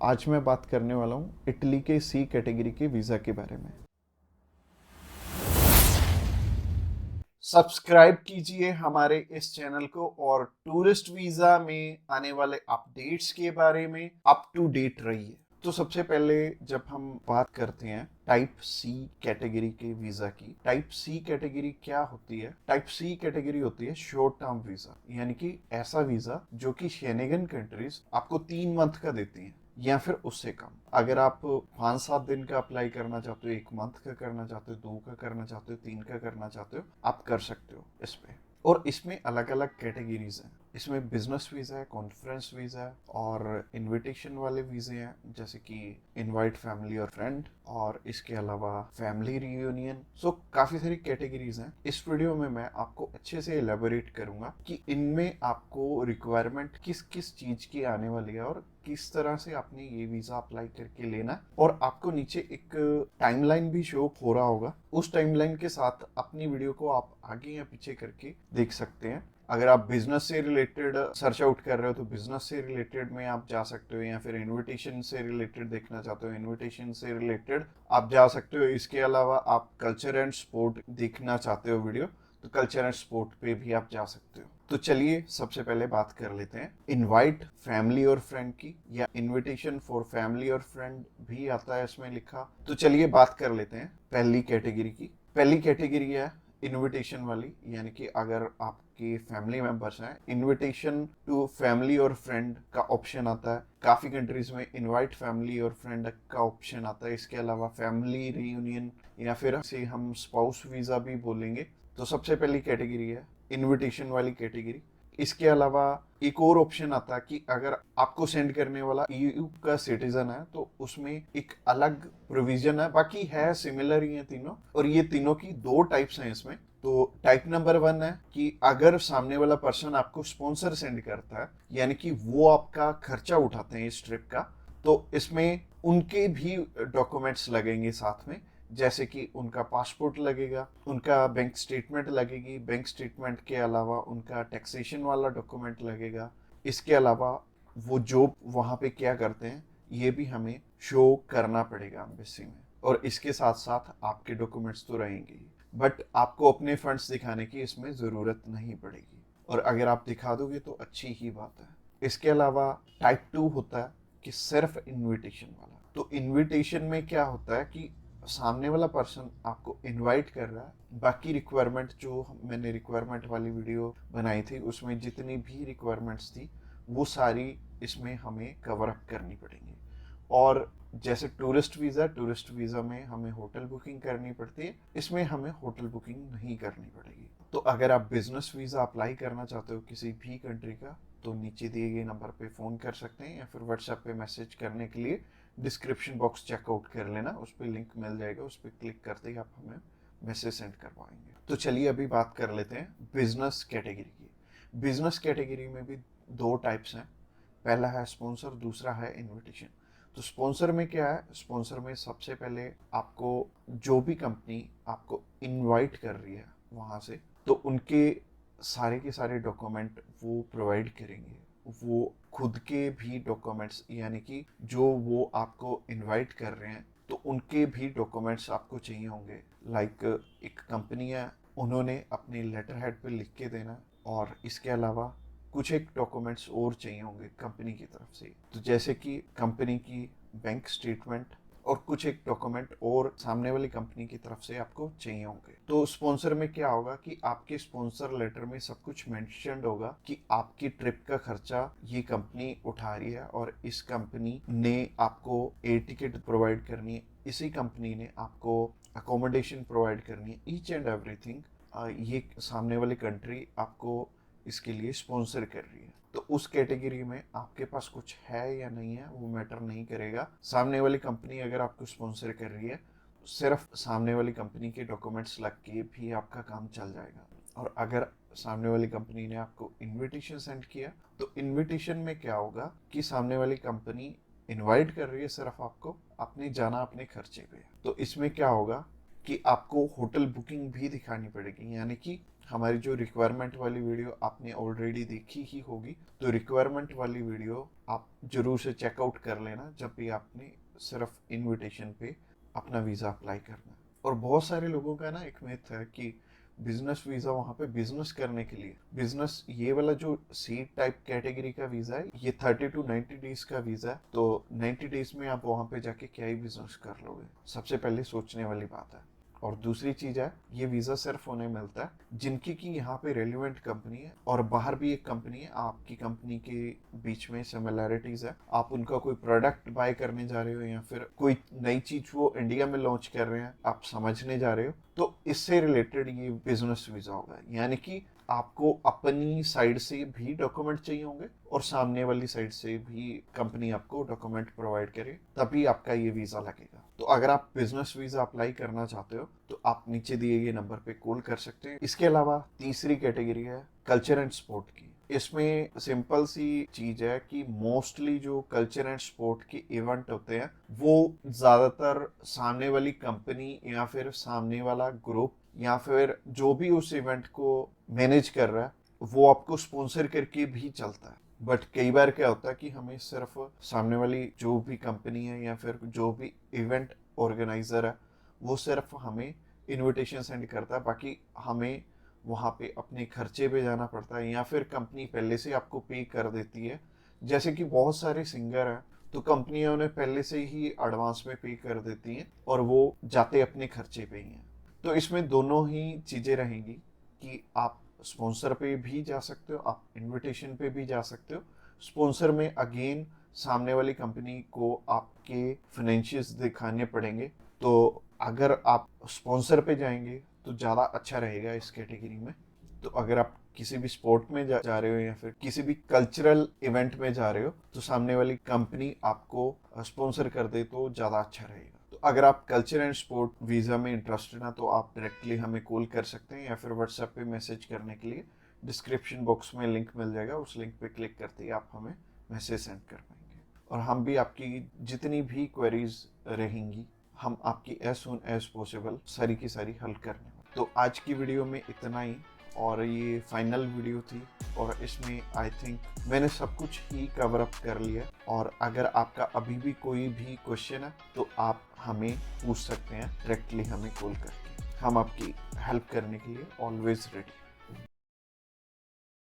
आज मैं बात करने वाला हूँ इटली के सी कैटेगरी के वीज़ा के बारे में। सब्सक्राइब कीजिए हमारे इस चैनल को और टूरिस्ट वीज़ा में आने वाले अपडेट्स के बारे में अप टू डेट रहिए। तो सबसे पहले जब हम बात करते हैं टाइप सी कैटेगरी के वीजा की, टाइप सी कैटेगरी क्या होती है? टाइप सी कैटेगरी होती है शॉर्ट टर्म वीजा, यानी कि ऐसा वीजा जो कि शेंगेन कंट्रीज आपको 3 मंथ का देती हैं या फिर उससे कम। अगर आप 5-7 दिन का अप्लाई करना चाहते हो, 1 मंथ का करना चाहते हो, 2 का करना चाहते हो, 3 का करना चाहते हो, आप कर सकते हो इस पे। और इसमें अलग अलग कैटेगरीज हैं। इसमें बिजनेस वीजा है, कॉन्फ्रेंस वीजा है और इनविटेशन वाले वीजे हैं, जैसे कि इनवाइट फैमिली और फ्रेंड, और इसके अलावा फैमिली रियूनियन। सो काफी सारी कैटेगरीज हैं। इस वीडियो में मैं आपको अच्छे से एलेबोरेट करूंगा कि इनमें आपको रिक्वायरमेंट किस किस चीज की आने वाली है और किस तरह से आपने ये वीजा अप्लाई करके लेना। और आपको नीचे एक टाइमलाइन भी शो हो रहा होगा, उस टाइमलाइन के साथ अपनी वीडियो को आप आगे या पीछे करके देख सकते हैं। अगर आप बिजनेस से रिलेटेड सर्च आउट कर रहे हो तो बिजनेस से रिलेटेड में आप जा सकते हो, या फिर इनविटेशन से रिलेटेड देखना चाहते हो इनविटेशन से रिलेटेड आप जा सकते हो। इसके अलावा आप कल्चर एंड स्पोर्ट देखना चाहते हो वीडियो, तो कल्चर एंड स्पोर्ट पे भी आप जा सकते हो। तो चलिए सबसे पहले बात कर लेते हैं इनवाइट फैमिली और फ्रेंड की, या इनविटेशन फॉर फैमिली और फ्रेंड भी आता है इसमें लिखा। तो चलिए बात कर लेते हैं पहली कैटेगरी की। पहली कैटेगरी है इनविटेशन वाली, यानी कि अगर आपके फैमिली मेंबर्स हैं, इनविटेशन टू फैमिली और फ्रेंड का ऑप्शन आता है। काफी कंट्रीज में इनवाइट फैमिली और फ्रेंड का ऑप्शन आता है। इसके अलावा फैमिली रियूनियन, या फिर इसे हम स्पाउस वीजा भी बोलेंगे। तो सबसे पहली कैटेगरी है इनविटेशन वाली कैटेगरी। इसके अलावा एक और ऑप्शन आता है कि अगर आपको सेंड करने वाला ईयू का सिटीजन है तो उसमें एक अलग प्रोविजन है, बाकी है सिमिलर ही है तीनों। और ये तीनों की 2 टाइप्स हैं इसमें। तो टाइप नंबर 1 है कि अगर सामने वाला पर्सन आपको स्पॉन्सर सेंड करता है, यानी कि वो आपका खर्चा उठाते हैं इस ट्रिप का, तो इसमें उनके भी डॉक्यूमेंट्स लगेंगे साथ में, जैसे कि उनका पासपोर्ट लगेगा, उनका बैंक स्टेटमेंट लगेगी, बैंक स्टेटमेंट के अलावा उनका टैक्सेशन वाला डॉक्यूमेंट लगेगा। इसके अलावा वो जॉब वहाँ पे क्या करते हैं ये भी हमें शो करना पड़ेगा एम्बेसी में। और इसके साथ साथ आपके डॉक्यूमेंट्स तो रहेंगे ही, बट आपको अपने फंड्स दिखाने की इसमें ज़रूरत नहीं पड़ेगी, और अगर आप दिखा दोगे तो अच्छी ही बात है। इसके अलावा टाइप 2 होता है कि सिर्फ इनविटेशन वाला। तो इनविटेशन में क्या होता है कि सामने वाला पर्सन आपको इनवाइट कर रहा है, बाकी रिक्वायरमेंट जो मैंने रिक्वायरमेंट वाली वीडियो बनाई थी उसमें जितनी भी रिक्वायरमेंट्स थी वो सारी इसमें हमें कवर अप करनी पड़ेंगी। और जैसे टूरिस्ट वीज़ा में हमें होटल बुकिंग करनी पड़ती है, इसमें हमें होटल बुकिंग नहीं करनी पड़ेगी। तो अगर आप बिजनेस वीज़ा अप्लाई करना चाहते हो किसी भी कंट्री का, तो नीचे दिए गए नंबर पे फ़ोन कर सकते हैं, या फिर व्हाट्सएप पे मैसेज करने के लिए डिस्क्रिप्शन बॉक्स चेकआउट कर लेना, उस पर लिंक मिल जाएगा, उस पर क्लिक करते ही आप हमें मैसेज सेंड कर पाएंगे। तो चलिए अभी बात कर लेते हैं बिजनेस कैटेगरी की। बिजनेस कैटेगरी में भी 2 टाइप्स हैं, पहला है स्पॉन्सर, दूसरा है इनविटेशन। तो स्पॉन्सर में क्या है? स्पॉन्सर में सबसे पहले आपको जो भी कंपनी आपको इनवाइट कर रही है वहाँ से, तो उनके सारे के सारे डॉक्यूमेंट वो प्रोवाइड करेंगे। वो खुद के भी डॉक्यूमेंट्स, यानी कि जो वो आपको इनवाइट कर रहे हैं तो उनके भी डॉक्यूमेंट्स आपको चाहिए होंगे। लाइक एक कंपनी है, उन्होंने अपने लेटर हेड पे लिख के देना, और इसके अलावा कुछ एक डॉक्यूमेंट्स और चाहिए होंगे कंपनी की तरफ से। तो जैसे कि कंपनी की बैंक स्टेटमेंट और कुछ एक डॉक्यूमेंट और सामने वाली कंपनी की तरफ से आपको चाहिए होंगे। तो स्पॉन्सर में क्या होगा कि आपके स्पॉन्सर लेटर में सब कुछ मेंशन्ड होगा कि आपकी ट्रिप का खर्चा ये कंपनी उठा रही है, और इस कंपनी ने आपको एयर टिकट प्रोवाइड करनी है, इसी कंपनी ने आपको अकोमोडेशन प्रोवाइड करनी है, ईच एंड एवरीथिंग ये सामने वाली कंट्री आपको इसके लिए स्पॉन्सर कर रही है। तो उस कैटेगरी में आपके पास कुछ है या नहीं है वो मैटर नहीं करेगा। सामने वाली कंपनी अगर आपको स्पॉन्सर कर रही है, सिर्फ सामने वाली कंपनी के डॉक्यूमेंट्स लग के भी आपका काम चल जाएगा। और अगर सामने वाली कंपनी ने आपको इनविटेशन सेंड किया, तो इनविटेशन में क्या होगा कि सामने वाली कंपनी इनवाइट कर रही है सिर्फ आपको, आपने जाना अपने खर्चे पे। तो इसमें क्या होगा कि आपको होटल बुकिंग भी दिखानी पड़ेगी, यानी कि हमारी जो रिक्वायरमेंट वाली वीडियो आपने ऑलरेडी देखी ही होगी, तो रिक्वायरमेंट वाली वीडियो आप जरूर से चेकआउट कर लेना जब भी आपने सिर्फ इनविटेशन पे अपना वीज़ा अप्लाई करना है। और बहुत सारे लोगों का ना एक मिथ है कि बिजनेस वीज़ा वहाँ पे बिजनेस करने के लिए, बिजनेस ये वाला जो सी टाइप कैटेगरी का वीज़ा है ये 30 to 90 डेज का वीज़ा है, तो 90 डेज में आप वहाँ पे जाके क्या ही बिजनेस कर लोगे, सबसे पहले सोचने वाली बात है। और दूसरी चीज है, ये वीजा सिर्फ उन्हें मिलता है जिनकी की यहाँ पे रेलिवेंट कंपनी है और बाहर भी एक कंपनी है, आपकी कंपनी के बीच में सिमिलैरिटीज है, आप उनका कोई प्रोडक्ट बाय करने जा रहे हो या फिर कोई नई चीज वो इंडिया में लॉन्च कर रहे हैं आप समझने जा रहे हो, तो इससे रिलेटेड ये बिजनेस वीजा होगा। यानी कि आपको अपनी साइड से भी डॉक्यूमेंट चाहिए होंगे और सामने वाली साइड से भी कंपनी आपको डॉक्यूमेंट प्रोवाइड करे, तभी आपका ये वीजा लगेगा। तो अगर आप बिजनेस वीजा अप्लाई करना चाहते हो तो आप नीचे दिए गए नंबर पे कॉल कर सकते हैं। इसके अलावा तीसरी कैटेगरी है कल्चर एंड स्पोर्ट की। इसमें सिंपल सी चीज है कि मोस्टली जो कल्चर एंड स्पोर्ट के इवेंट होते हैं वो ज्यादातर सामने वाली कंपनी या फिर सामने वाला ग्रुप या फिर जो भी उस इवेंट को मैनेज कर रहा है वो आपको स्पॉन्सर करके भी चलता है। बट कई बार क्या होता है कि हमें सिर्फ सामने वाली जो भी कंपनी है या फिर जो भी इवेंट ऑर्गेनाइजर है वो सिर्फ हमें इनविटेशन सेंड करता है, बाकी हमें वहाँ पे अपने खर्चे पे जाना पड़ता है या फिर कंपनी पहले से आपको पे कर देती है। जैसे कि बहुत सारे सिंगर हैं तो कंपनियां उन्हें पहले से ही एडवांस में पे कर देती हैं और वो जाते अपने खर्चे पे ही हैं। तो इसमें दोनों ही चीज़ें रहेंगी कि आप स्पॉन्सर पे भी जा सकते हो, आप इनविटेशन पे भी जा सकते हो। स्पॉन्सर में अगेन सामने वाली कंपनी को आपके फाइनेंशियल्स दिखाने पड़ेंगे, तो अगर आप स्पॉन्सर पे जाएंगे तो ज़्यादा अच्छा रहेगा इस कैटेगरी में। तो अगर आप किसी भी स्पोर्ट में जा रहे हो या फिर किसी भी कल्चरल इवेंट में जा रहे हो तो सामने वाली कंपनी आपको स्पॉन्सर कर दे तो ज़्यादा अच्छा रहेगा। तो अगर आप कल्चर एंड स्पोर्ट वीज़ा में इंटरेस्टेड हैं तो आप डायरेक्टली हमें कॉल कर सकते हैं या फिर व्हाट्सएप पे मैसेज करने के लिए डिस्क्रिप्शन बॉक्स में लिंक मिल जाएगा, उस लिंक पे क्लिक करते ही आप हमें मैसेज सेंड कर पाएंगे और हम भी आपकी जितनी भी क्वेरीज रहेंगी हम आपकी एज सुन एज पॉसिबल सारी की सारी हल करने वाले। तो आज की वीडियो में इतना ही और ये फाइनल वीडियो थी और इसमें आई थिंक मैंने सब कुछ ही कवर अप कर लिया। और अगर आपका अभी भी कोई भी क्वेश्चन है तो आप हमें पूछ सकते हैं डायरेक्टली हमें कॉल करके, हम आपकी हेल्प करने के लिए ऑलवेज रेडी।